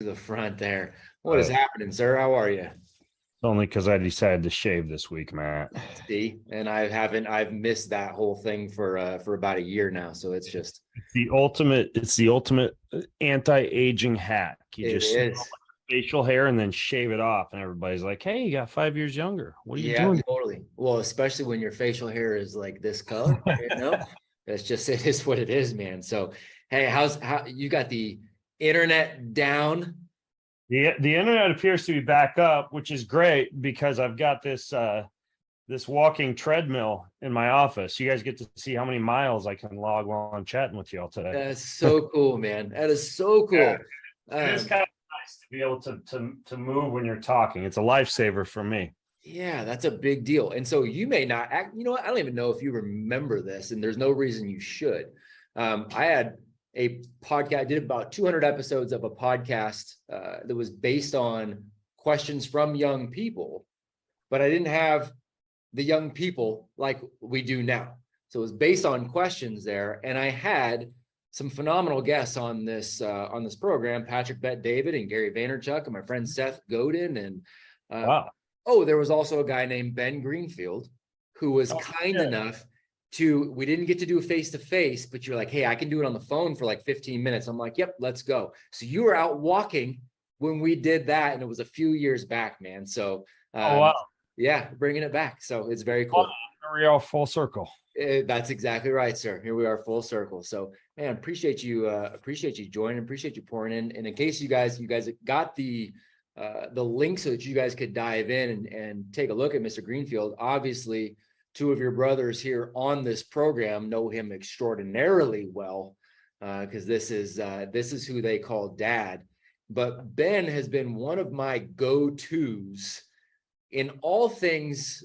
to the front there. What is happening, sir? How are you? Only because I decided to shave this week, Matt. See, and I've missed that whole thing for about a year now. So It's the ultimate anti-aging hack. You it just snip is. facial hair and then shave it off, and everybody's like, "Hey, you got 5 years younger. What are you Yeah, doing?" totally. Well, especially when your facial hair is like this color, That's just it is what it is, man. So, hey, how you got the internet down? The internet appears to be back up, which is great because I've got this walking treadmill in my office. You guys get to see how many miles I can log while I'm chatting with you all today. That's so cool, man. That is so Yeah, cool. it is kind of nice to be able to move when you're talking. It's a lifesaver for me. Yeah, that's a big deal. And so you may not act, you know what? I don't even know if you remember this, and there's no reason you should. I had a podcast, I did about 200 episodes of a podcast that was based on questions from young people, but I didn't have the young people like we do now. So it was based on questions there. And I had some phenomenal guests on this program, Patrick Bet David and Gary Vaynerchuk and my friend Seth Godin. And Wow. oh, there was also a guy named Ben Greenfield who was Oh, kind yeah. enough to, we didn't get to do a face-to-face, but you're like, hey, I can do it on the phone for like 15 minutes. I'm like, yep, let's go. So you were out walking when we did that, and it was a few years back, man. So Oh, wow. yeah, bringing it back. So it's very Well, cool. we're all full circle. That's exactly right, sir. Here we are, full circle. So, man, appreciate you joining, appreciate you pouring in. And in case you guys got the link so that you guys could dive in and take a look at Mr. Greenfield. Obviously, two of your brothers here on this program know him extraordinarily well, because this is who they call dad. But Ben has been one of my go-tos in all things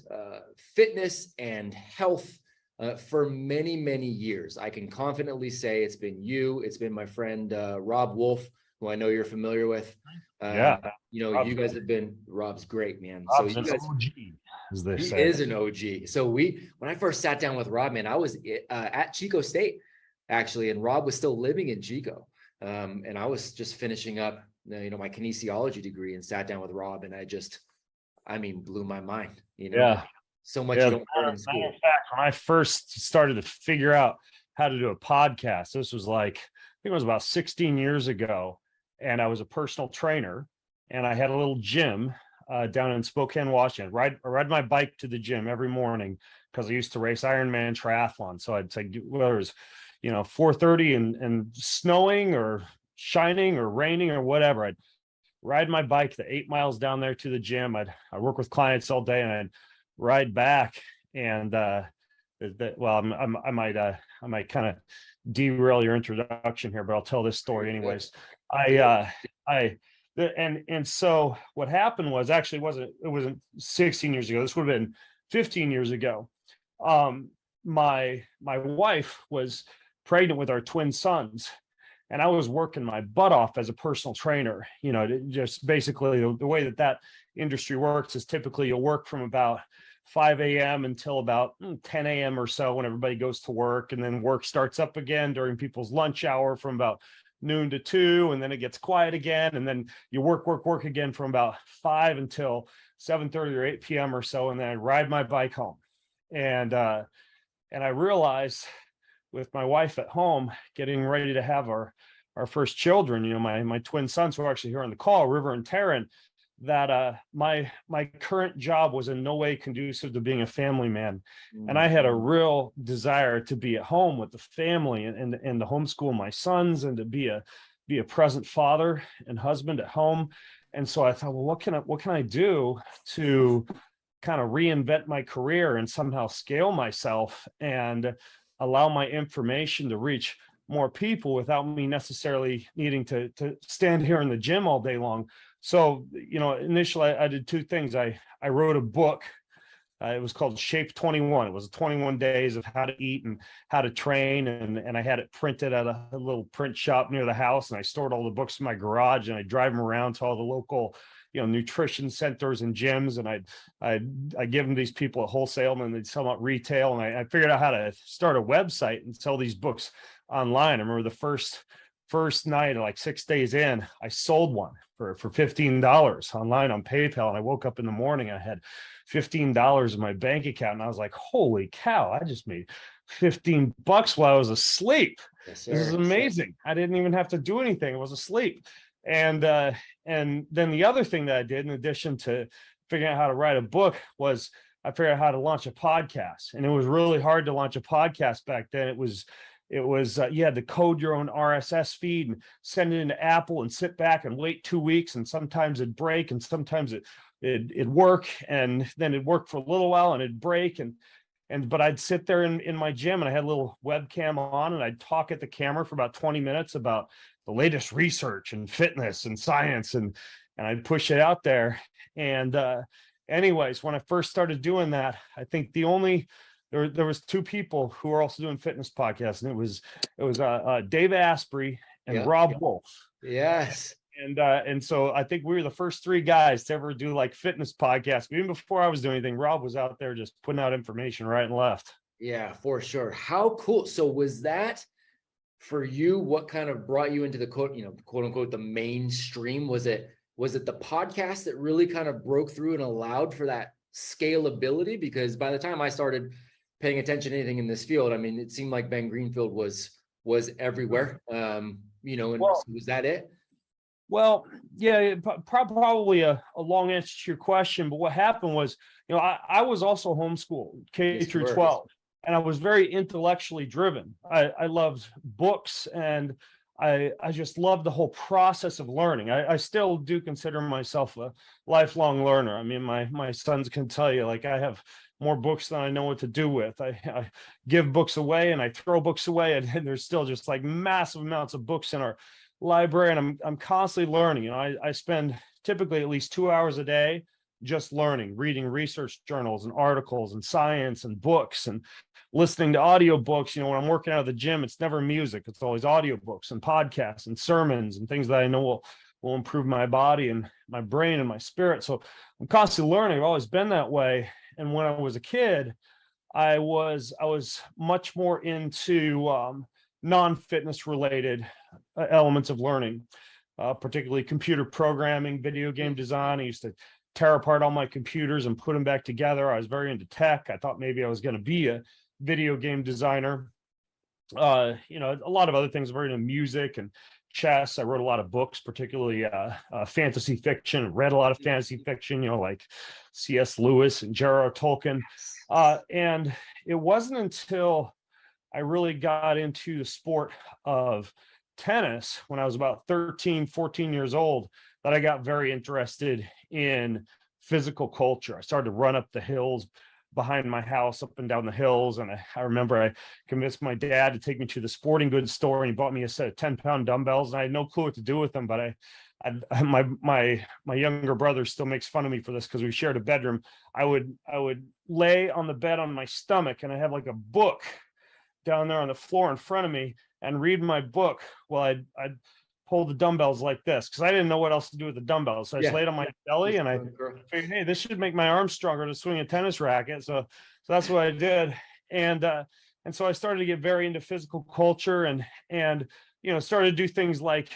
fitness and health for many, many years. I can confidently say it's been you, it's been my friend Rob Wolf, who I know you're familiar with. Yeah. You guys have been, Rob's great, man. So Rob's you an guys, OG, as they he say. is an OG. So when I first sat down with Rob, man, I was at Chico State actually, and Rob was still living in Chico. And I was just finishing up, my kinesiology degree, and sat down with Rob, and blew my mind, Yeah. so much Yeah. you Matter don't learn in school. of fact, when I first started to figure out how to do a podcast, this was like, I think it was about 16 years ago. And I was a personal trainer, and I had a little gym down in Spokane, Washington. I ride my bike to the gym every morning because I used to race Ironman triathlon. So I'd say whether it was 4:30 and snowing or shining or raining or whatever, I'd ride my bike the 8 miles down there to the gym. I'd work with clients all day, and I'd ride back. And well, I might kind of derail your introduction here, but I'll tell this story anyways. I and so what happened was, actually it wasn't 16 years ago. This would have been 15 years ago. My wife was pregnant with our twin sons, and I was working my butt off as a personal trainer. Just basically the way that industry works is typically you'll work from about 5 a.m. until about 10 a.m. or so when everybody goes to work, and then work starts up again during people's lunch hour from about noon to 2, and then it gets quiet again, and then you work again from about 5 until 7:30 or 8 p.m. or so, and then I ride my bike home. And I realized, with my wife at home getting ready to have our first children, my twin sons who are actually here on the call, River and Taryn, that my current job was in no way conducive to being a family man. And I had a real desire to be at home with the family and to homeschool my sons, and to be a present father and husband at home. And so I thought, well, what can I do to kind of reinvent my career and somehow scale myself and allow my information to reach more people without me necessarily needing to stand here in the gym all day long. So, initially I did two things. I wrote a book. It was called Shape 21. It was 21 days of how to eat and how to train. And I had it printed at a little print shop near the house. And I stored all the books in my garage, and I drive them around to all the local, nutrition centers and gyms. And I give them these people at wholesale, and then they'd sell them at retail. And I figured out how to start a website and sell these books online. I remember the first first night, like 6 days in, I sold one for $15 online on PayPal. And I woke up in the morning, I had $15 in my bank account. And I was like, holy cow, I just made $15 while I was asleep. Yes, This is sir. amazing. I didn't even have to do anything. I was asleep. And then the other thing that I did, in addition to figuring out how to write a book, was I figured out how to launch a podcast. And it was really hard to launch a podcast back then. It was you had to code your own RSS feed and send it into Apple and sit back and wait 2 weeks. And sometimes it'd break, and sometimes it'd work, and then it'd work for a little while and it'd break. But I'd sit there in my gym, and I had a little webcam on, and I'd talk at the camera for about 20 minutes about the latest research and fitness and science, and I'd push it out there. And anyways, when I first started doing that, I think there was two people who were also doing fitness podcasts, and it was Dave Asprey and Yep. Rob Wolf. Yes. And so I think we were the first three guys to ever do like fitness podcasts. Even before I was doing anything, Rob was out there just putting out information right and left. Yeah, for sure. How cool. So was that for you? What kind of brought you into the quote unquote, the mainstream? Was it the podcast that really kind of broke through and allowed for that scalability? Because by the time I started paying attention to anything in this field, I mean, it seemed like Ben Greenfield was everywhere. And was that it? Well, yeah, probably a long answer to your question. But what happened was, I was also homeschooled K Yes, through 12, and I was very intellectually driven. I loved books, and I just loved the whole process of learning. I still do consider myself a lifelong learner. I mean, my sons can tell you, like, I have more books than I know what to do with. I give books away and I throw books away, and there's still just like massive amounts of books in our library, and I'm constantly learning. I spend typically at least 2 hours a day just learning, reading research journals and articles and science and books, and listening to audiobooks. When I'm working out of the gym, it's never music, it's always audiobooks and podcasts and sermons and things that I know will improve my body and my brain and my spirit. So I'm constantly learning. I've always been that way. And when I was a kid, I was much more into non-fitness related elements of learning, particularly computer programming, video game design. I used to tear apart all my computers and put them back together. I was very into tech. I thought maybe I was going to be a video game designer. A lot of other things. Very into music and chess. I wrote a lot of books, particularly fantasy fiction. Read a lot of fantasy fiction, like C.S. Lewis and J.R.R. Tolkien. And it wasn't until I really got into the sport of tennis when I was about 13, 14 years old that I got very interested in physical culture. I started to run up the hills behind my house, up and down the hills. And I remember I convinced my dad to take me to the sporting goods store, and he bought me a set of 10-pound dumbbells, and I had no clue what to do with them. But my younger brother still makes fun of me for this because we shared a bedroom. I would lay on the bed on my stomach, and I had like a book down there on the floor in front of me, and read my book while I'd pull the dumbbells like this, because I didn't know what else to do with the dumbbells. So I just laid on my belly, and I figured, hey, this should make my arms stronger to swing a tennis racket. So that's what I did. And so I started to get very into physical culture, and started to do things like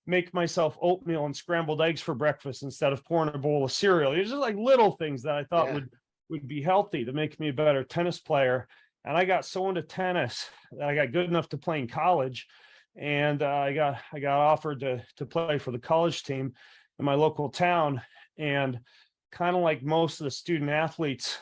make myself oatmeal and scrambled eggs for breakfast instead of pouring a bowl of cereal. It's just like little things that I thought would be healthy to make me a better tennis player. And I got so into tennis that I got good enough to play in college. And I got offered to play for the college team in my local town. And kind of like most of the student athletes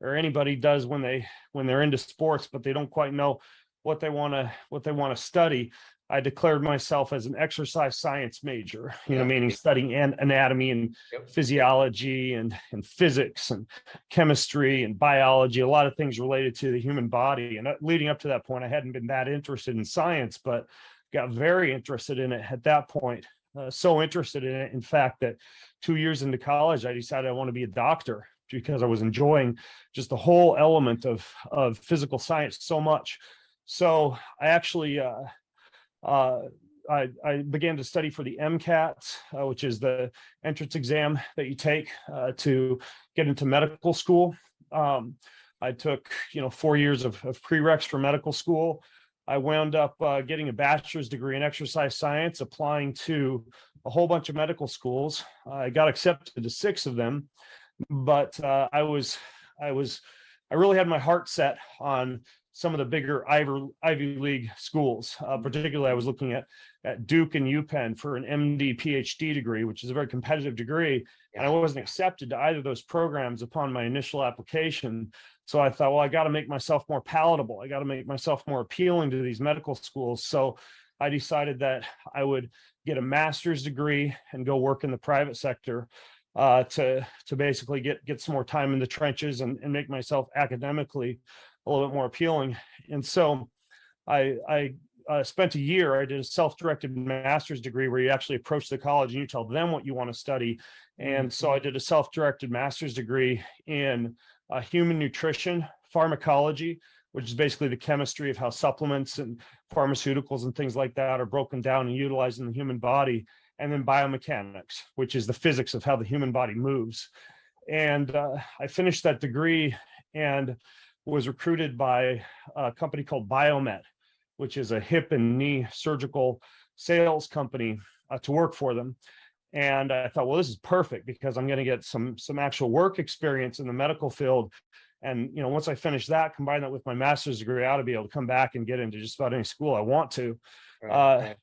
or anybody does when they're into sports, but they don't quite know what they want to study, I declared myself as an exercise science major, meaning studying anatomy and physiology and physics and chemistry and biology, a lot of things related to the human body. And leading up to that point, I hadn't been that interested in science, but got very interested in it at that point. So interested in it, in fact, that 2 years into college, I decided I want to be a doctor because I was enjoying just the whole element of physical science so much. So I actually I began to study for the MCAT, which is the entrance exam that you take to get into medical school. I took 4 years of prereqs for medical school. I wound up getting a bachelor's degree in exercise science, applying to a whole bunch of medical schools. I got accepted to 6 of them, but I really had my heart set on some of the bigger Ivy League schools. Particularly, I was looking at Duke and UPenn for an MD PhD degree, which is a very competitive degree. And I wasn't accepted to either of those programs upon my initial application. So I thought, well, I got to make myself more palatable. I got to make myself more appealing to these medical schools. So I decided that I would get a master's degree and go work in the private sector to basically get some more time in the trenches and make myself academically a little bit more appealing. And so I spent a year. I did a self-directed master's degree where you actually approach the college and you tell them what you want to study. And so I did a self-directed master's degree in human nutrition, pharmacology, which is basically the chemistry of how supplements and pharmaceuticals and things like that are broken down and utilized in the human body, and then biomechanics, which is the physics of how the human body moves. And I finished that degree and was recruited by a company called Biomet, which is a hip and knee surgical sales company, to work for them. And I thought, well, this is perfect because I'm going to get some actual work experience in the medical field. And, once I finish that, combine that with my master's degree, I ought to be able to come back and get into just about any school I want to,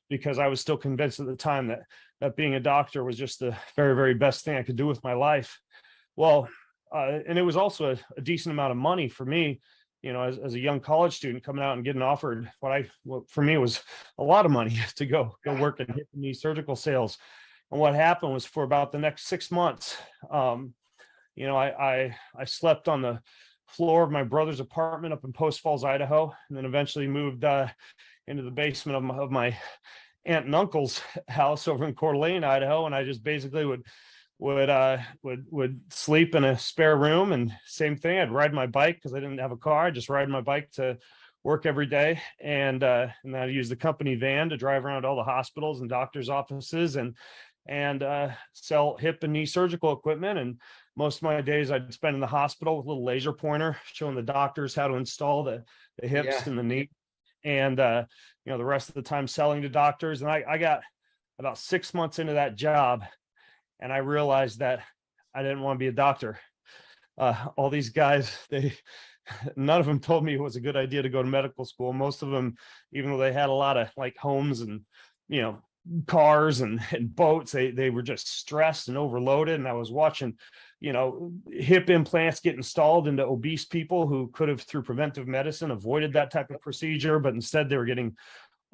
because I was still convinced at the time that being a doctor was just the very, very best thing I could do with my life. Well, and it was also a decent amount of money for me, as a young college student coming out and getting offered what for me was a lot of money to go work in hip and knee surgical sales. And what happened was, for about the next 6 months, I slept on the floor of my brother's apartment up in Post Falls, Idaho, and then eventually moved into the basement of my aunt and uncle's house over in Coeur d'Alene, Idaho. And I just basically would sleep in a spare room, and same thing. I'd ride my bike because I didn't have a car. I'd just ride my bike to work every day, and then I'd use the company van to drive around all the hospitals and doctors' offices and sell hip and knee surgical equipment. And most of my days I'd spend in the hospital with a little laser pointer showing the doctors how to install the hips and the knee, and the rest of the time selling to doctors. And I got about 6 months into that job, and I realized that I didn't want to be a doctor. All these guys, none of them told me it was a good idea to go to medical school. Most of them, even though they had a lot of like homes and cars and boats, they were just stressed and overloaded. And I was watching hip implants get installed into obese people who could have, through preventive medicine, avoided that type of procedure, but instead they were getting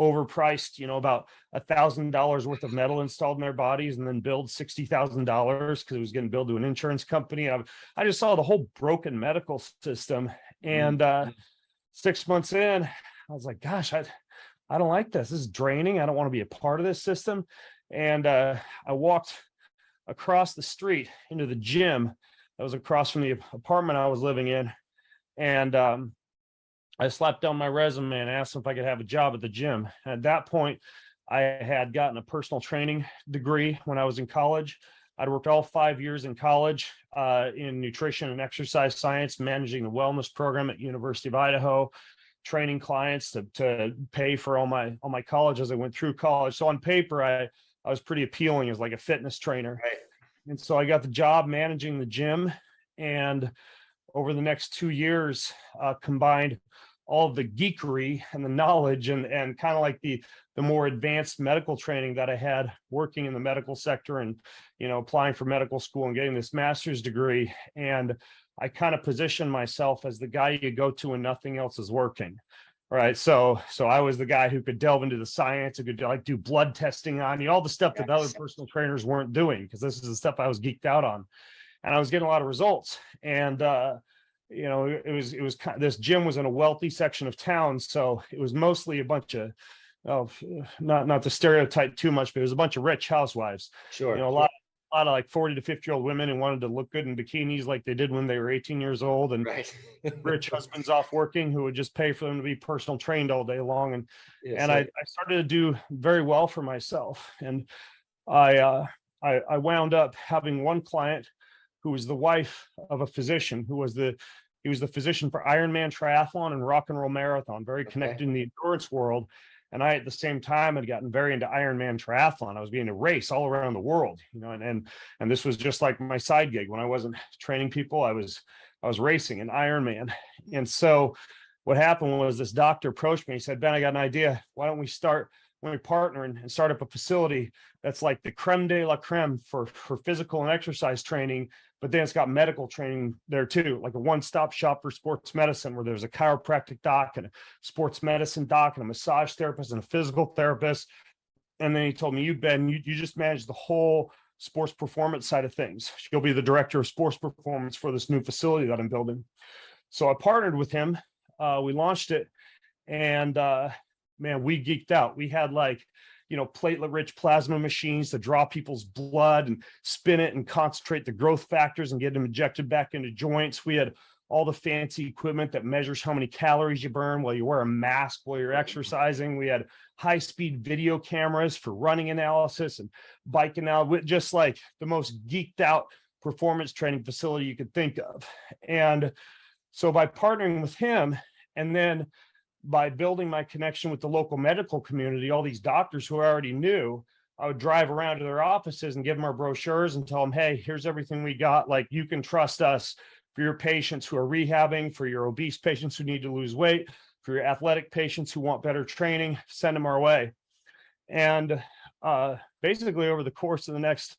overpriced, about $1,000 worth of metal installed in their bodies, and then billed $60,000 because it was getting billed to an insurance company. I just saw the whole broken medical system. And 6 months in, I was like, gosh, I don't like this. This is draining. I don't want to be a part of this system. And I walked across the street into the gym that was across from the apartment I was living in. And I slapped down my resume and asked them if I could have a job at the gym. And at that point, I had gotten a personal training degree when I was in college. I'd worked all 5 years in college in nutrition and exercise science, managing the wellness program at University of Idaho, training clients to pay for all my college as I went through college. So on paper, I was pretty appealing as like a fitness trainer. Right. And so I got the job managing the gym, and over the next 2 years, combined all of the geekery and the knowledge and kind of like the more advanced medical training that I had working in the medical sector and, applying for medical school and getting this master's degree. And I kind of positioned myself as the guy you go to when nothing else is working. Right. So I was the guy who could delve into the science, who could like do blood testing on you, all the stuff that other personal trainers weren't doing, because this is the stuff I was geeked out on. And I was getting a lot of results. And it was this gym was in a wealthy section of town, so it was mostly a bunch of not to stereotype too much, but it was a bunch of rich housewives. Sure. A lot of like 40 to 50-year-old women who wanted to look good in bikinis like they did when they were 18 years old, and rich husbands off working who would just pay for them to be personal trained all day long. And I started to do very well for myself. And I wound up having one client who was the wife of a physician who was the He was the physician for Ironman triathlon and rock and roll marathon, very Okay. connected in the endurance world. And I, at the same time, had gotten very into Ironman triathlon. I was beginning to race all around the world, and this was just like my side gig. When I wasn't training people, I was racing in Ironman. And so what happened was this doctor approached me. He said, Ben, I got an idea. Why don't we partner and start up a facility that's like the creme de la creme for physical and exercise training, but then it's got medical training there too, like a one-stop shop for sports medicine, where there's a chiropractic doc and a sports medicine doc and a massage therapist and a physical therapist. And then he told me, Ben, you just manage the whole sports performance side of things. You'll be the director of sports performance for this new facility that I'm building. So I partnered with him. We launched it, and man, we geeked out. We had platelet-rich plasma machines to draw people's blood and spin it and concentrate the growth factors and get them injected back into joints. We had all the fancy equipment that measures how many calories you burn while you wear a mask while you're exercising. We had high-speed video cameras for running analysis and bike analysis, just like the most geeked out performance training facility you could think of. And so by partnering with him, and then by building my connection with the local medical community, all these doctors who I already knew, I would drive around to their offices and give them our brochures and tell them, hey, here's everything we got. Like, you can trust us for your patients who are rehabbing, for your obese patients who need to lose weight, for your athletic patients who want better training, send them our way. And basically over the course of the next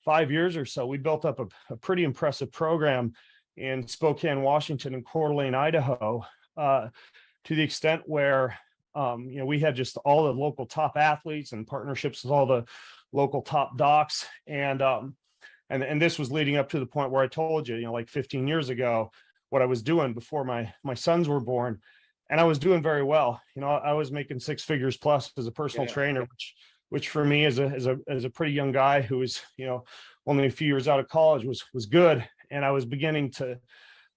5 years or so, we built up a pretty impressive program in Spokane, Washington, and Coeur d'Alene, Idaho, to the extent where, we had just all the local top athletes and partnerships with all the local top docs. And this was leading up to the point where I told you, like 15 years ago, what I was doing before my sons were born. And I was doing very well. I was making six figures plus as a personal trainer, which for me as a pretty young guy who was, only a few years out of college was good. And I was beginning to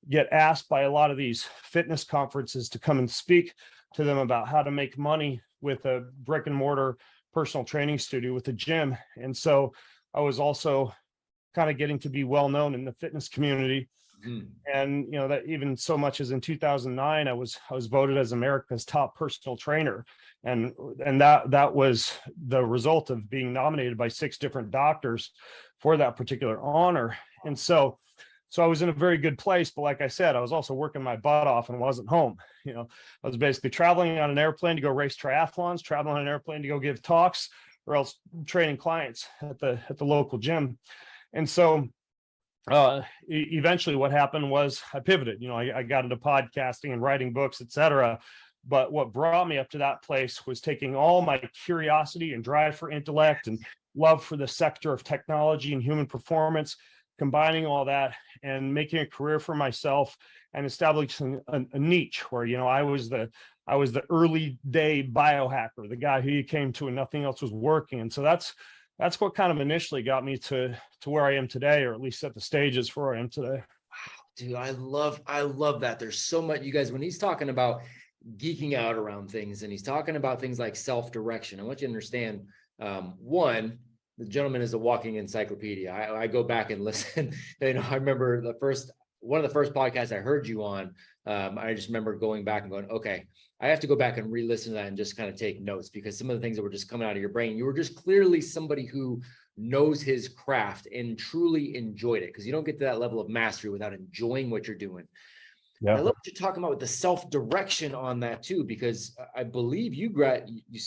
get asked by a lot of these fitness conferences to come and speak to them about how to make money with a brick and mortar personal training studio with a gym. And so I was also kind of getting to be well known in the fitness community. And that even so much as in 2009, I was voted as America's top personal trainer, and that was the result of being nominated by 6 different doctors for that particular honor. And so I was in a very good place, but like I said, I was also working my butt off and wasn't home. I was basically traveling on an airplane to go race triathlons, traveling on an airplane to go give talks, or else training clients at the local gym. And so eventually what happened was I pivoted. I got into podcasting and writing books, etc. But what brought me up to that place was taking all my curiosity and drive for intellect and love for the sector of technology and human performance, combining all that and making a career for myself and establishing a niche where, I was the early day biohacker, the guy who you came to and nothing else was working. And so that's what kind of initially got me to where I am today, or at least set the stages for where I am today. Dude, I love that. There's so much, you guys, when he's talking about geeking out around things and he's talking about things like self-direction, I want you to understand, one, the gentleman is a walking encyclopedia. I go back and listen. I remember one of the first podcasts I heard you on. I just remember going back and going, okay, I have to go back and re-listen to that and just kind of take notes, because some of the things that were just coming out of your brain, you were just clearly somebody who knows his craft and truly enjoyed it, because you don't get to that level of mastery without enjoying what you're doing. Yeah. I love what you're talking about with the self-direction on that too, because I believe you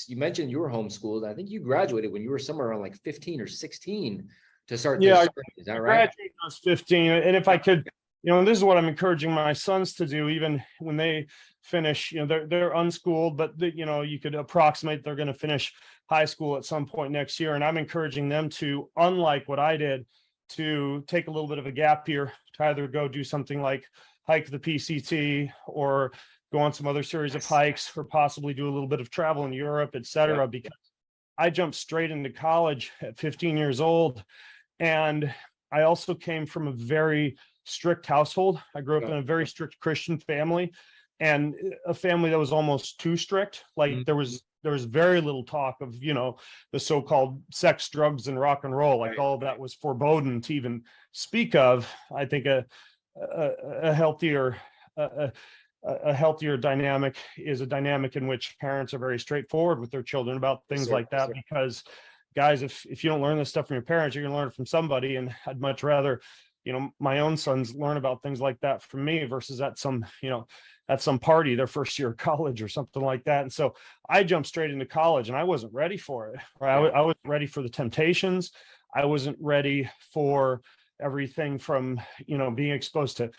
mentioned you were homeschooled. I think you graduated when you were somewhere around like 15 or 16 to start. Yeah, is that right? I graduated when I was 15. And if I could, and this is what I'm encouraging my sons to do, even when they finish, they're unschooled, but you could approximate they're going to finish high school at some point next year. And I'm encouraging them to, unlike what I did, to take a little bit of a gap year to either go do something like hike the PCT or go on some other series of hikes, or possibly do a little bit of travel in Europe, etc. Yeah. Because I jumped straight into college at 15 years old. And I also came from a very strict household. I grew up in a very strict Christian family, and a family that was almost too strict. Like there was very little talk of, the so-called sex, drugs, and rock and roll. Like all of that was forbidden to even speak of. I think a healthier a healthier dynamic is a dynamic in which parents are very straightforward with their children about things like that. Because guys, if you don't learn this stuff from your parents, you're going to learn it from somebody. And I'd much rather, my own sons learn about things like that from me versus at some party their first year of college or something like that. And so I jumped straight into college and I wasn't ready for it. Right? I wasn't ready for the temptations. I wasn't ready for everything from, being exposed to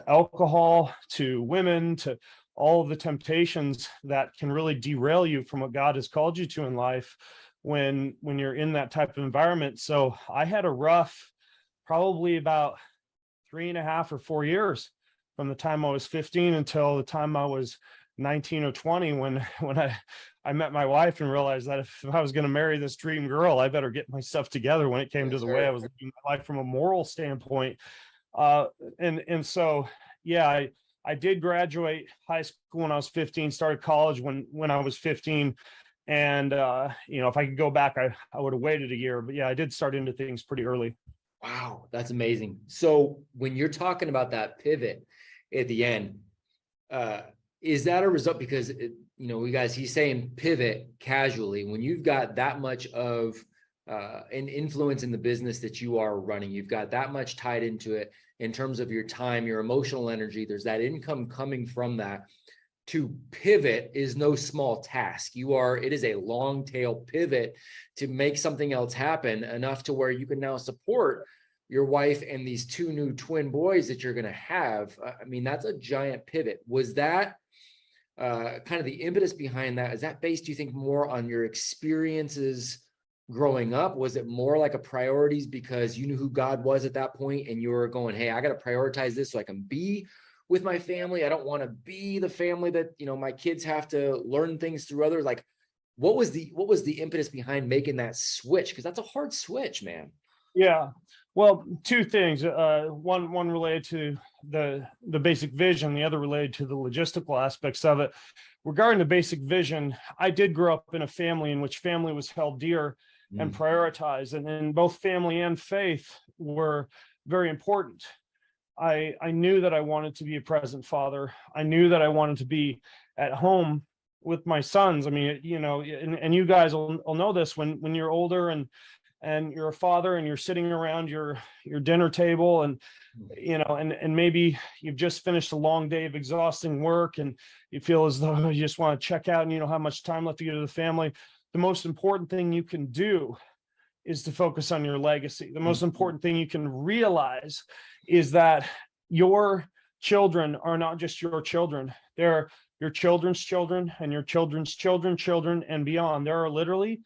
alcohol, to women, to all of the temptations that can really derail you from what God has called you to in life when you're in that type of environment. So I had a rough, probably about 3.5 or 4 years from the time I was 15 until the time I was 19 or 20, when I met my wife and realized that if I was going to marry this dream girl, I better get my stuff together when it came to the way I was living my life from a moral standpoint. And so, yeah, I did graduate high school when I was 15, started college when I was 15. And, if I could go back, I would have waited a year. But yeah, I did start into things pretty early. Wow, that's amazing. So when you're talking about that pivot at the end, is that a result? Because he's saying pivot casually. When you've got that much of an influence in the business that you are running, you've got that much tied into it in terms of your time, your emotional energy, there's that income coming from that. To pivot is no small task. It is a long tail pivot to make something else happen enough to where you can now support your wife and these 2 new twin boys that you're going to have. I mean, that's a giant pivot. Was that kind of the impetus behind that? Is that based, do you think, more on your experiences growing up? Was it more like a priorities because you knew who God was at that point and you were going, hey, I got to prioritize this so I can be with my family. I don't want to be the family that, my kids have to learn things through others. Like, what was the impetus behind making that switch? Because that's a hard switch, man. Yeah. Well, 2 things. One related to the basic vision, the other related to the logistical aspects of it. Regarding the basic vision, I did grow up in a family in which family was held dear and prioritized, and both family and faith were very important. I knew that I wanted to be a present father. I knew that I wanted to be at home with my sons. I mean, and you guys will know this when you're older and you're a father and you're sitting around your dinner table and maybe you've just finished a long day of exhausting work and you feel as though you just want to check out and you don't have much time left to give to the family. The most important thing you can do is to focus on your legacy. The most important thing you can realize is that your children are not just your children. They're your children's children and your children's children and beyond. There are literally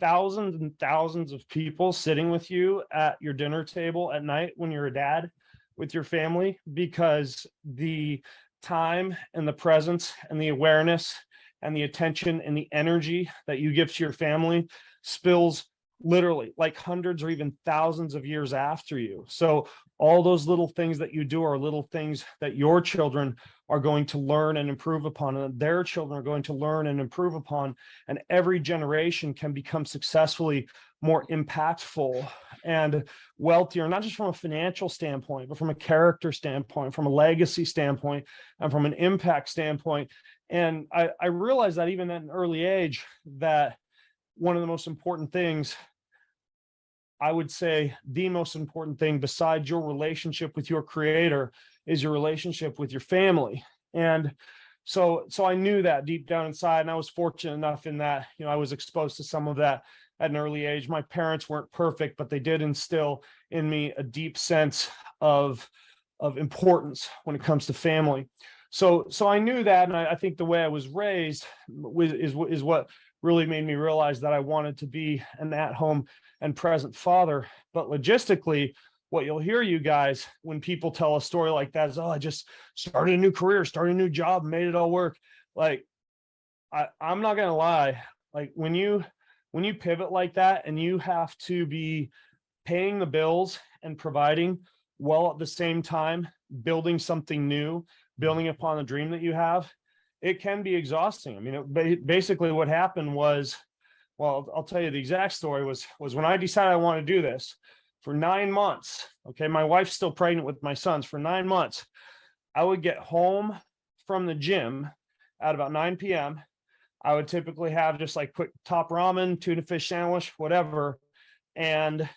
thousands and thousands of people sitting with you at your dinner table at night when you're a dad with your family, because the time and the presence and the awareness and the attention and the energy that you give to your family spills literally like hundreds or even thousands of years after you. So all those little things that you do are little things that your children are going to learn and improve upon, and their children are going to learn and improve upon. And every generation can become successfully more impactful and wealthier, not just from a financial standpoint, but from a character standpoint, from a legacy standpoint, and from an impact standpoint. And I realized that even at an early age, that one of the most important things, I would say the most important thing besides your relationship with your creator, is your relationship with your family. And so I knew that deep down inside, and I was fortunate enough in that, I was exposed to some of that at an early age. My parents weren't perfect, but they did instill in me a deep sense of importance when it comes to family. So I knew that, and I think the way I was raised is what really made me realize that I wanted to be an at-home and present father. But logistically, what you'll hear, you guys, when people tell a story like that is, oh, I just started a new career, started a new job, made it all work. Like, I'm not gonna lie, like when you pivot like that and you have to be paying the bills and providing while at the same time building something new, building upon the dream that you have, it can be exhausting. I mean, basically what happened was, well, I'll tell you the exact story was when I decided I want to do this for 9 months. Okay. My wife's still pregnant with my sons for 9 months. I would get home from the gym at about 9 p.m. I would typically have just like quick top ramen, tuna fish sandwich, whatever. And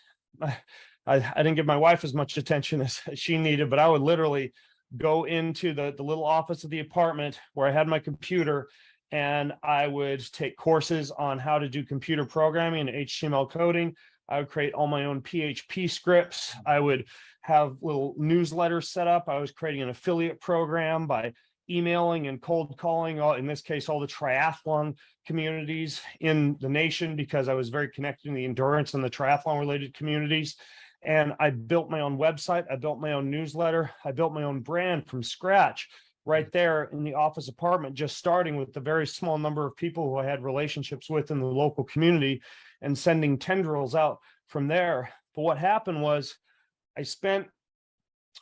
I didn't give my wife as much attention as she needed, but I would literally go into the little office of the apartment where I had my computer, and I would take courses on how to do computer programming and HTML coding. I would create all my own PHP scripts. I would have little newsletters set up. I was creating an affiliate program by emailing and cold calling, in this case, all the triathlon communities in the nation, because I was very connected in the endurance and the triathlon related communities. And I built my own website. I built my own newsletter. I built my own brand from scratch right there in the office apartment, just starting with the very small number of people who I had relationships with in the local community and sending tendrils out from there. But what happened was I spent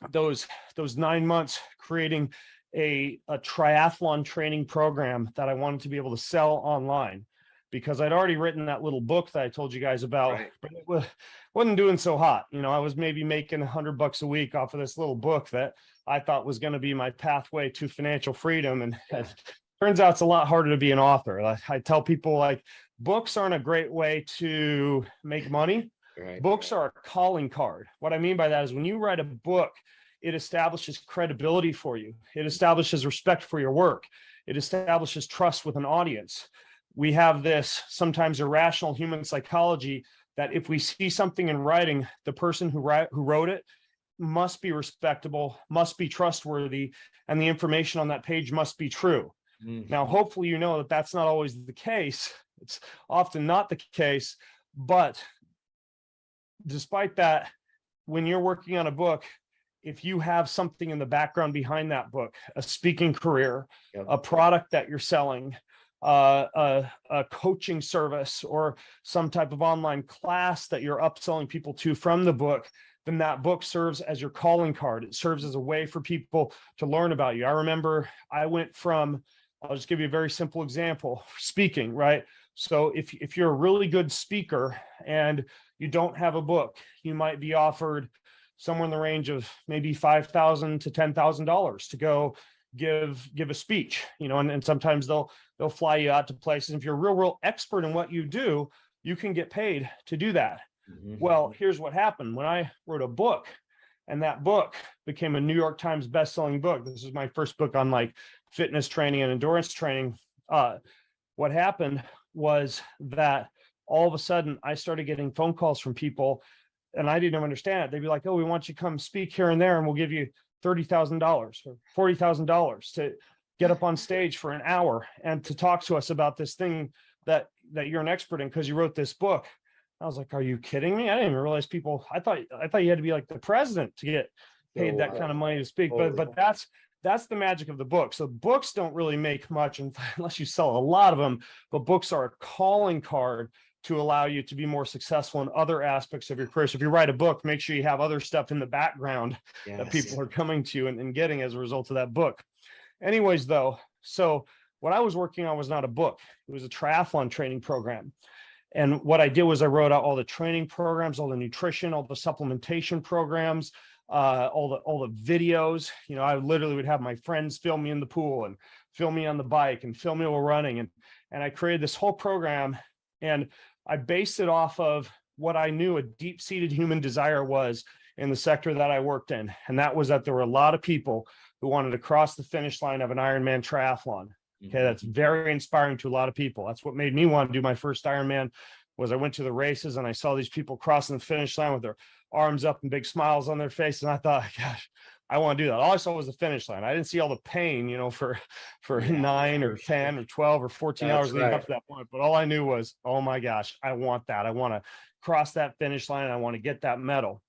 those 9 months creating a triathlon training program that I wanted to be able to sell online, because I'd already written that little book that I told you guys about, Right. but it wasn't doing so hot. I was maybe making $100 a week off of this little book that I thought was going to be my pathway to financial freedom. And it turns out it's a lot harder to be an author. I tell people, like, books aren't a great way to make money. Right. Books are a calling card. What I mean by that is when you write a book, it establishes credibility for you. It establishes respect for your work. It establishes trust with an audience. We have this sometimes irrational human psychology that if we see something in writing, the person who wrote it must be respectable, must be trustworthy, and the information on that page must be true. Mm-hmm. Now, hopefully, that that's not always the case. It's often not the case, but despite that, when you're working on a book, if you have something in the background behind that book, a speaking career, a product that you're selling, a coaching service, or some type of online class that you're upselling people to from the book, then that book serves as your calling card. It serves as a way for people to learn about you. I remember I went from, I'll just give you a very simple example, speaking, right? So if you're a really good speaker and you don't have a book, you might be offered somewhere in the range of maybe $5,000 to $10,000 to go give a speech, and sometimes they'll fly you out to places. If you're a real expert in what you do, you can get paid to do that. Mm-hmm. Well, here's what happened. When I wrote a book, and that book became a New York Times best-selling book. This is my first book on like fitness training and endurance training. What happened was that all of a sudden I started getting phone calls from people, and I didn't understand it. They'd be like, "Oh, we want you to come speak here and there, and we'll give you $30,000 or $40,000 to get up on stage for an hour and to talk to us about this thing that you're an expert in because you wrote this book." I was like, "Are you kidding me? I didn't even realize people. I thought you had to be like the president to get paid that kind of money to speak." But that's the magic of the book. So books don't really make much unless you sell a lot of them. But books are a calling card to allow you to be more successful in other aspects of your career. So if you write a book, make sure you have other stuff in the background that people are coming to you and getting as a result of that book. Anyways, though, so what I was working on was not a book. It was a triathlon training program. And what I did was I wrote out all the training programs, all the nutrition, all the supplementation programs, all the videos. I literally would have my friends film me in the pool and film me on the bike and film me while running. And I created this whole program, and I based it off of what I knew a deep-seated human desire was in the sector that I worked in. And that was that there were a lot of people who wanted to cross the finish line of an Ironman triathlon. Okay, that's very inspiring to a lot of people. That's what made me want to do my first Ironman. Was I went to the races and I saw these people crossing the finish line with their arms up and big smiles on their face, and I thought, gosh, I want to do that. All I saw was the finish line. I didn't see all the pain, for 9 or 10 or 12 or 14 hours leading up to that point. But all I knew was, oh my gosh, I want that. I want to cross that finish line. I want to get that medal.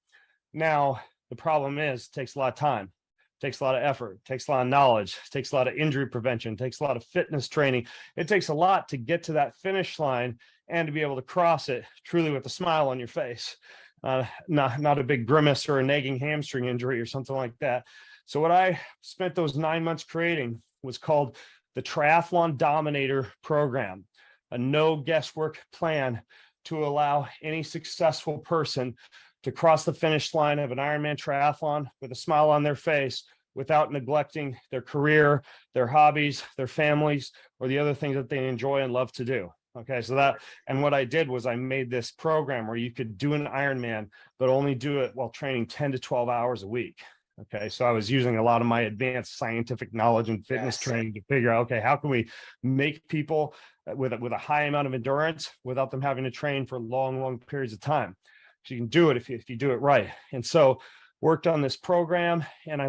Now, the problem is it takes a lot of time. Takes a lot of effort, takes a lot of knowledge, takes a lot of injury prevention, takes a lot of fitness training. It takes a lot to get to that finish line and to be able to cross it truly with a smile on your face, not a big grimace or a nagging hamstring injury or something like that. So what I spent those 9 months creating was called the Triathlon Dominator Program, a no guesswork plan to allow any successful person to cross the finish line of an Ironman triathlon with a smile on their face without neglecting their career, their hobbies, their families, or the other things that they enjoy and love to do. Okay, so that, and what I did was I made this program where you could do an Ironman, but only do it while training 10 to 12 hours a week. Okay, so I was using a lot of my advanced scientific knowledge and fitness training to figure out, okay, how can we make people with a high amount of endurance without them having to train for long periods of time? So you can do it if you do it right. And so worked on this program, and I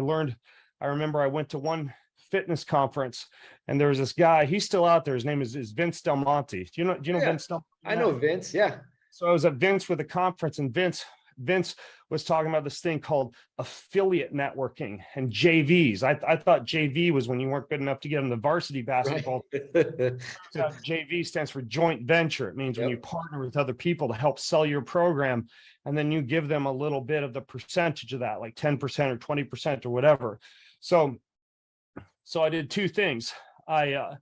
remember I went to one fitness conference, and there was this guy, he's still out there. His name is Vince Del Monte. Do you know Yeah, Vince Del Monte? I know Vince. Yeah. So I was at Vince with a conference, and Vince was talking about this thing called affiliate networking and JVs. I thought JV was when you weren't good enough to get them the varsity basketball. Right. JV stands for joint venture. It means when you partner with other people to help sell your program, and then you give them a little bit of the percentage of that, like 10% or 20% or whatever. So I did two things. I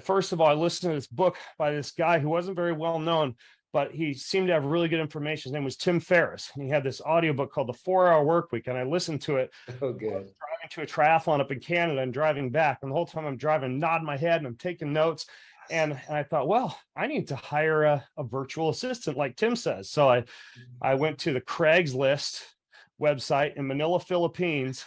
first of all, I listened to this book by this guy who wasn't very well known, but he seemed to have really good information. His name was Tim Ferriss, and he had this audiobook called The 4-Hour Workweek, and I listened to it. Oh, good. Driving to a triathlon up in Canada and driving back, and the whole time I'm driving, nodding my head and I'm taking notes. And I thought, well, I need to hire a virtual assistant like Tim says. So I went to the Craigslist website in Manila, Philippines,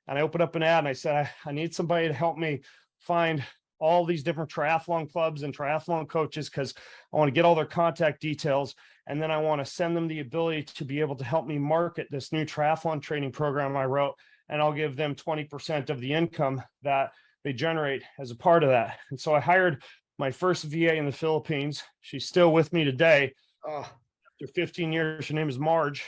and I opened up an ad and I said, I need somebody to help me find all these different triathlon clubs and triathlon coaches, because I want to get all their contact details. And then I want to send them the ability to be able to help me market this new triathlon training program I wrote. And I'll give them 20% of the income that they generate as a part of that. And so I hired my first VA in the Philippines. She's still with me today. After 15 years, her name is Marge.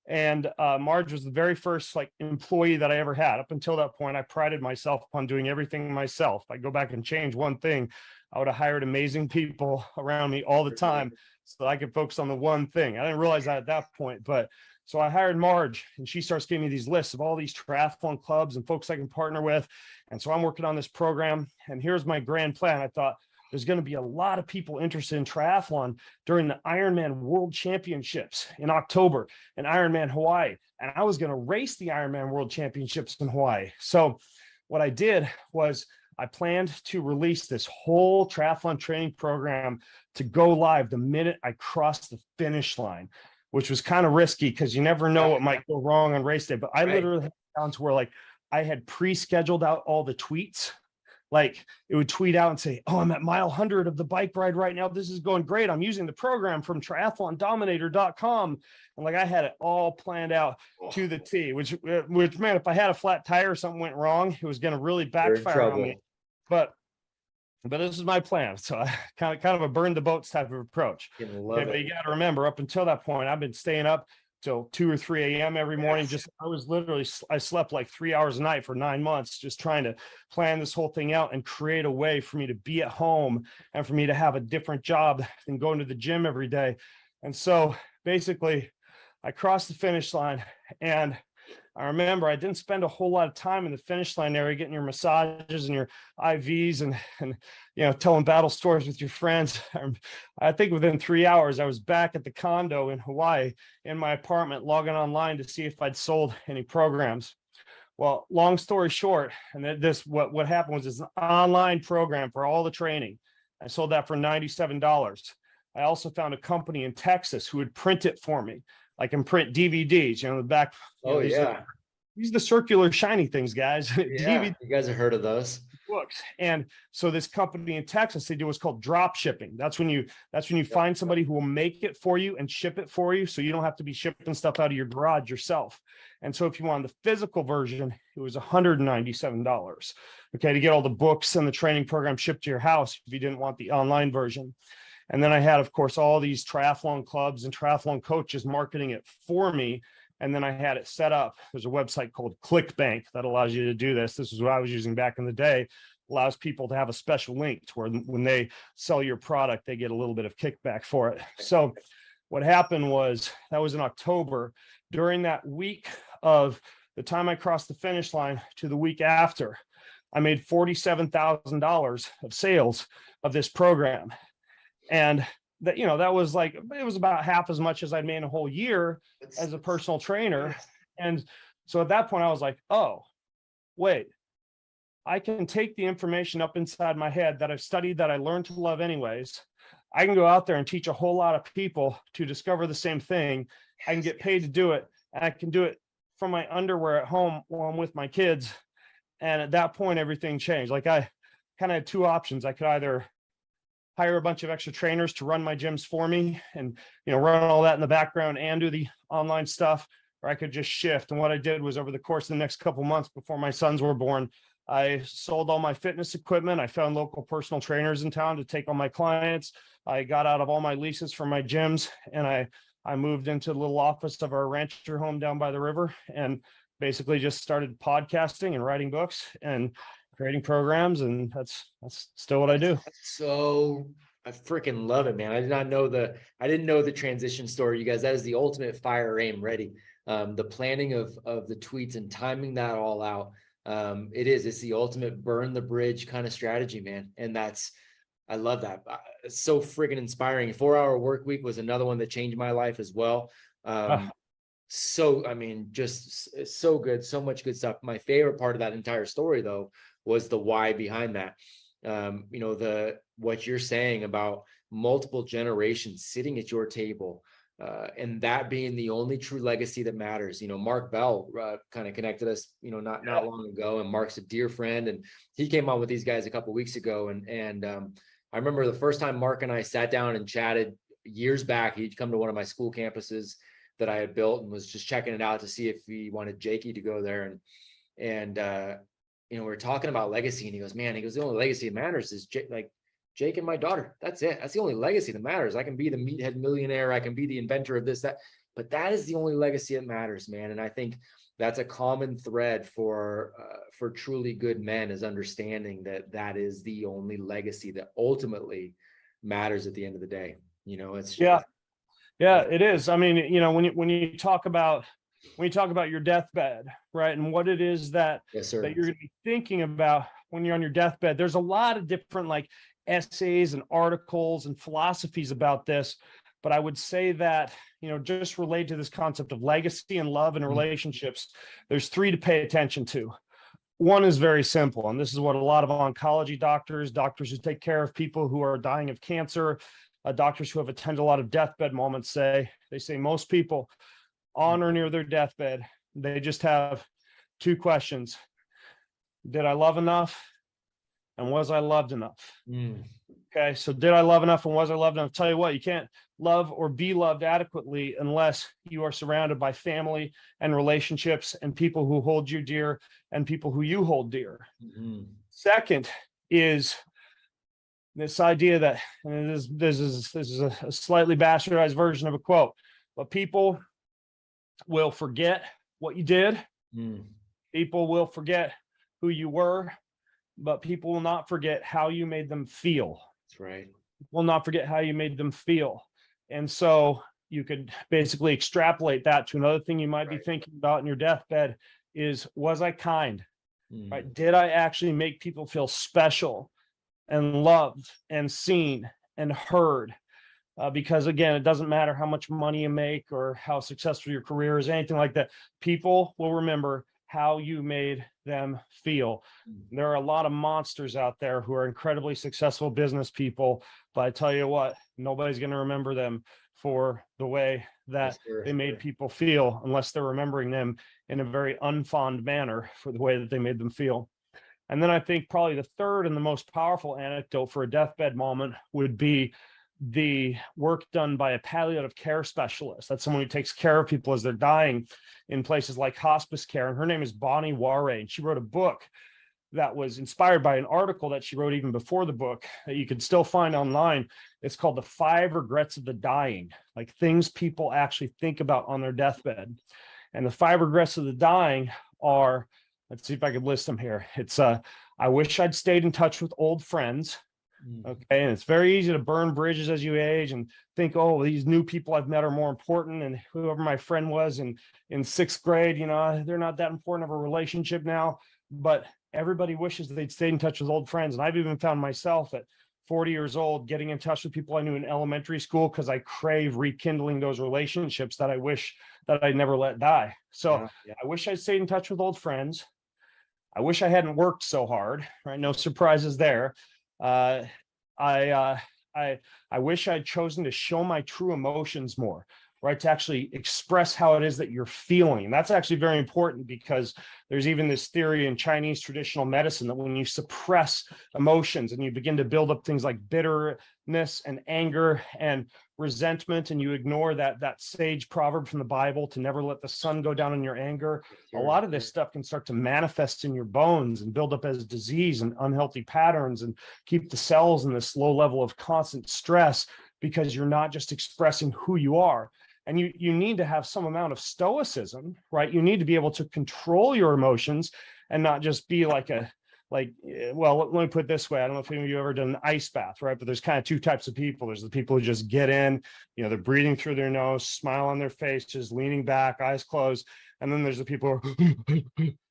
And Marge was the very first employee that I ever had. Up until that point, I prided myself upon doing everything myself. If I go back and change one thing, I would have hired amazing people around me all the time so that I could focus on the one thing. I didn't realize that at that point, but so I hired Marge, and she starts giving me these lists of all these triathlon clubs and folks I can partner with. And so I'm working on this program, and here's my grand plan. I thought, there's going to be a lot of people interested in triathlon during the Ironman World Championships in October in Ironman Hawaii. And I was going to race the Ironman World Championships in Hawaii. So what I did was I planned to release this whole triathlon training program to go live the minute I crossed the finish line, which was kind of risky because you never know what might go wrong on race day. But I literally had down to where I had pre-scheduled out all the tweets. It would tweet out and say, oh, I'm at mile 100 of the bike ride right now. This is going great. I'm using the program from triathlondominator.com. And I had it all planned out to the T, which man, if I had a flat tire or something went wrong, it was going to really backfire on me. But this is my plan. So I kind of a burn the boats type of approach. But you got to remember, up until that point, I've been staying up till 2 or 3 a.m. every morning. I slept 3 hours a night for 9 months, just trying to plan this whole thing out and create a way for me to be at home and for me to have a different job than going to the gym every day. And so basically I crossed the finish line, and I remember I didn't spend a whole lot of time in the finish line area getting your massages and your IVs and telling battle stories with your friends. I think within 3 hours, I was back at the condo in Hawaii in my apartment, logging online to see if I'd sold any programs. Well, long story short, and what happened was it's an online program for all the training. I sold that for $97. I also found a company in Texas who would print it for me. I can print DVDs, the back. These are the circular shiny things, guys. Yeah, you guys have heard of those books. And so this company in Texas, they do what's called drop shipping. That's when you find somebody who will make it for you and ship it for you, so you don't have to be shipping stuff out of your garage yourself. And so if you want the physical version, it was $197. Okay, to get all the books and the training program shipped to your house if you didn't want the online version. And then I had, of course, all these triathlon clubs and triathlon coaches marketing it for me. And then I had it set up. There's a website called ClickBank that allows you to do this. This is what I was using back in the day. Allows people to have a special link to where when they sell your product, they get a little bit of kickback for it. So what happened was, that was in October. During that week of the time I crossed the finish line to the week after, I made $47,000 of sales of this program. And that, that was it was about half as much as I'd made in a whole year as a personal trainer. And so at that point I was like, oh, wait, I can take the information up inside my head that I've studied, that I learned to love anyways. I can go out there and teach a whole lot of people to discover the same thing. I can get paid to do it. And I can do it from my underwear at home while I'm with my kids. And at that point, everything changed. Like, I kind of had two options. I could either hire a bunch of extra trainers to run my gyms for me and, run all that in the background and do the online stuff, or I could just shift. And what I did was, over the course of the next couple months before my sons were born, I sold all my fitness equipment. I found local personal trainers in town to take on my clients. I got out of all my leases for my gyms, and I moved into the little office of our rancher home down by the river, and basically just started podcasting and writing books and creating programs. And that's still what I do. So I freaking love it, man. I didn't know the transition story, you guys. That is the ultimate fire, aim, ready. The planning of the tweets and timing that all out. It's the ultimate burn the bridge kind of strategy, man. And I love that. It's so freaking inspiring. 4-hour work week was another one that changed my life as well. So, I mean, just so good, so much good stuff. My favorite part of that entire story, though, was the why behind that. What you're saying about multiple generations sitting at your table, and that being the only true legacy that matters. Mark Bell kind of connected us, not long ago, and Mark's a dear friend, and he came on with these guys a couple of weeks ago, and I remember the first time Mark and I sat down and chatted years back. He'd come to one of my school campuses that I had built and was just checking it out to see if he wanted Jakey to go there, and we were talking about legacy, and he goes, the only legacy that matters is Jake and my daughter. That's it. That's the only legacy that matters. I can be the meathead millionaire. I can be the inventor of this, that, but that is the only legacy that matters, man. And I think that's a common thread for truly good men, is understanding that is the only legacy that ultimately matters at the end of the day. Yeah, it is. I mean, when you talk about your deathbed, right, and what it is that yes, sir, that you're going to be thinking about when you're on your deathbed, there's a lot of different essays and articles and philosophies about this. But I would say that, just related to this concept of legacy and love and relationships, there's 3 to pay attention to. One is very simple, and this is what a lot of oncology doctors who take care of people who are dying of cancer, doctors who have attended a lot of deathbed moments say. They say most people on or near their deathbed, they just have 2 questions. Did I love enough? And was I loved enough? Okay, so did I love enough and was I loved enough? I'll tell you what, you can't love or be loved adequately unless you are surrounded by family and relationships and people who hold you dear and people who you hold dear. Second is this idea that, and this is a slightly bastardized version of a quote, but people will forget what you did. People will forget who you were, but people will not forget how you made them feel. That's right. Will not forget how you made them feel. And so you could basically extrapolate that to another thing you might be thinking about in your deathbed is, was I kind? Right? Did I actually make people feel special and loved and seen and heard? Because again, it doesn't matter how much money you make or how successful your career is, anything like that. People will remember how you made them feel. There are a lot of monsters out there who are incredibly successful business people, but I tell you what, nobody's going to remember them for the way that they made people feel, unless they're remembering them in a very unfond manner for the way that they made them feel. And then I think probably the third and the most powerful anecdote for a deathbed moment would be the work done by a palliative care specialist. That's someone who takes care of people as they're dying in places like hospice care. And her name is Bonnie Warre. And she wrote a book that was inspired by an article that she wrote even before the book that you can still find online. It's called The 5 Regrets of the Dying, like things people actually think about on their deathbed. And the 5 regrets of the dying are, let's see if I could list them here. It's I wish I'd stayed in touch with old friends. Okay. And it's very easy to burn bridges as you age and think, oh, these new people I've met are more important. And whoever my friend was in 6th grade, they're not that important of a relationship now. But everybody wishes they'd stayed in touch with old friends. And I've even found myself at 40 years old getting in touch with people I knew in elementary school because I crave rekindling those relationships that I wish that I'd never let die. So I wish I'd stayed in touch with old friends. I wish I hadn't worked so hard, right? No surprises there. Uh, I, uh, I wish I'd chosen to show my true emotions more, right? To actually express how it is that you're feeling. And that's actually very important, because there's even this theory in Chinese traditional medicine that when you suppress emotions and you begin to build up things like bitterness and anger and resentment, and you ignore that sage proverb from the Bible to never let the sun go down in your anger, a lot of this stuff can start to manifest in your bones and build up as disease and unhealthy patterns, and keep the cells in this low level of constant stress, because you're not just expressing who you are. And you need to have some amount of stoicism, right? You need to be able to control your emotions and not just be well, let me put it this way. I don't know if any of you ever done an ice bath, right? But there's kind of two types of people. There's the people who just get in, they're breathing through their nose, smile on their face, just leaning back, eyes closed. And then there's the people who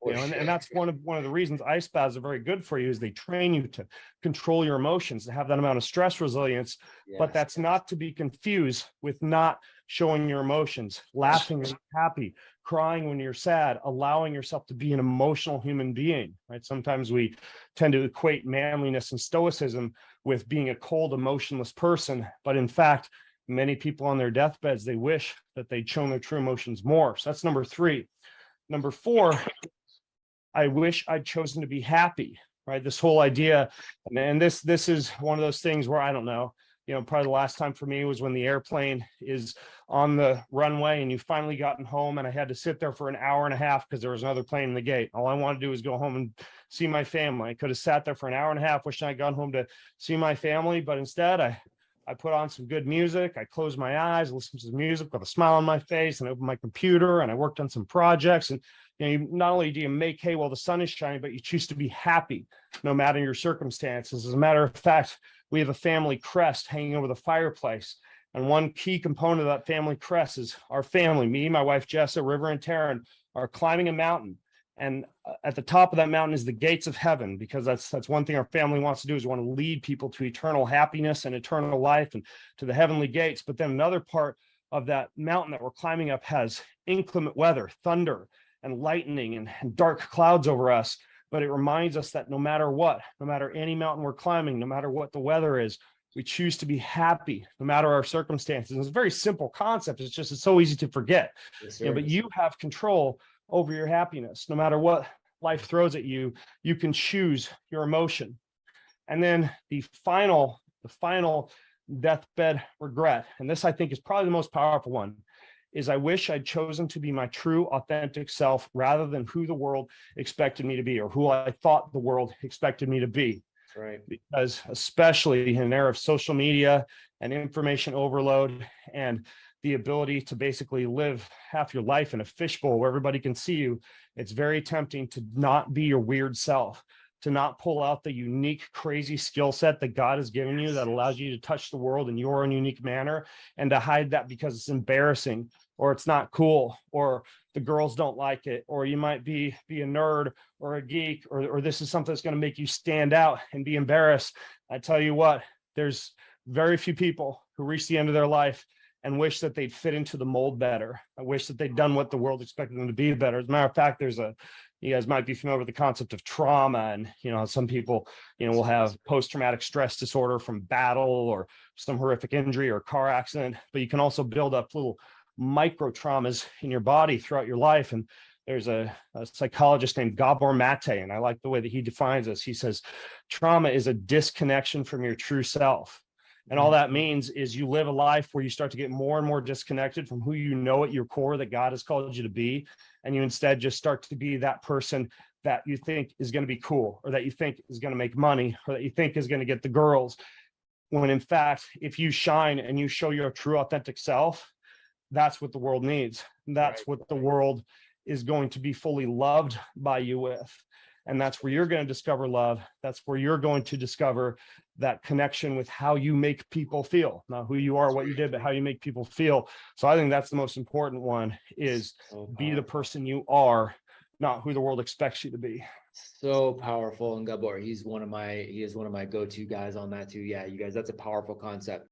and that's one of the reasons ice baths are very good for you, is they train you to control your emotions, to have that amount of stress resilience. But that's not to be confused with not showing your emotions, laughing when you're happy, crying when you're sad, allowing yourself to be an emotional human being, right? Sometimes we tend to equate manliness and stoicism with being a cold, emotionless person. But in fact, many people on their deathbeds, they wish that they'd shown their true emotions more. So that's number 3. Number 4, I wish I'd chosen to be happy, right? This whole idea, and this is one of those things where I don't know, probably the last time for me was when the airplane is on the runway and you finally gotten home, and I had to sit there for an hour and a half because there was another plane in the gate. All I wanted to do was go home and see my family. I could have sat there for an hour and a half, wishing I'd gone home to see my family, but instead I put on some good music. I closed my eyes, listened to the music with a smile on my face, and I opened my computer and I worked on some projects. And not only do you make hay while the sun is shining, but you choose to be happy no matter your circumstances. As a matter of fact, we have a family crest hanging over the fireplace. And one key component of that family crest is our family, me, my wife, Jessa, River, and Taryn, are climbing a mountain. And at the top of that mountain is the gates of heaven, because that's one thing our family wants to do, is want to lead people to eternal happiness and eternal life and to the heavenly gates. But then another part of that mountain that we're climbing up has inclement weather, thunder and lightning and dark clouds over us. But it reminds us that no matter what, no matter any mountain we're climbing, no matter what the weather is, we choose to be happy no matter our circumstances. And it's a very simple concept. It's so easy to forget. But you have control over your happiness. No matter what life throws at you, you can choose your emotion. And then the final deathbed regret, and this I think is probably the most powerful one, is I wish I'd chosen to be my true, authentic self rather than who the world expected me to be, or who I thought the world expected me to be. That's right. Because especially in an era of social media and information overload, and the ability to basically live half your life in a fishbowl where everybody can see you, it's very tempting to not be your weird self, to not pull out the unique, crazy skill set that God has given you that allows you to touch the world in your own unique manner, and to hide that because it's embarrassing, or it's not cool, or the girls don't like it, or you might be a nerd or a geek, or this is something that's going to make you stand out and be embarrassed. I tell you what, there's very few people who reach the end of their life and wish that they'd fit into the mold better. I wish that they'd done what the world expected them to be better. As a matter of fact, you guys might be familiar with the concept of trauma, and some people, will have post-traumatic stress disorder from battle or some horrific injury or car accident, but you can also build up little micro traumas in your body throughout your life. And there's a psychologist named Gabor Mate, and I like the way that he defines this. He says, trauma is a disconnection from your true self. And all that means is you live a life where you start to get more and more disconnected from who you know at your core that God has called you to be. And you instead just start to be that person that you think is going to be cool, or that you think is going to make money, or that you think is going to get the girls. When in fact, if you shine and you show your true authentic self, that's what the world needs. That's what the world is going to be fully loved by you with. And that's where you're going to discover love. That's where you're going to discover that connection with how you make people feel, not who you are, what you did, but how you make people feel. So I think that's the most important one, is be the person you are, not who the world expects you to be. So powerful. And Gabor, he is one of my go-to guys on that too. Yeah, you guys, that's a powerful concept.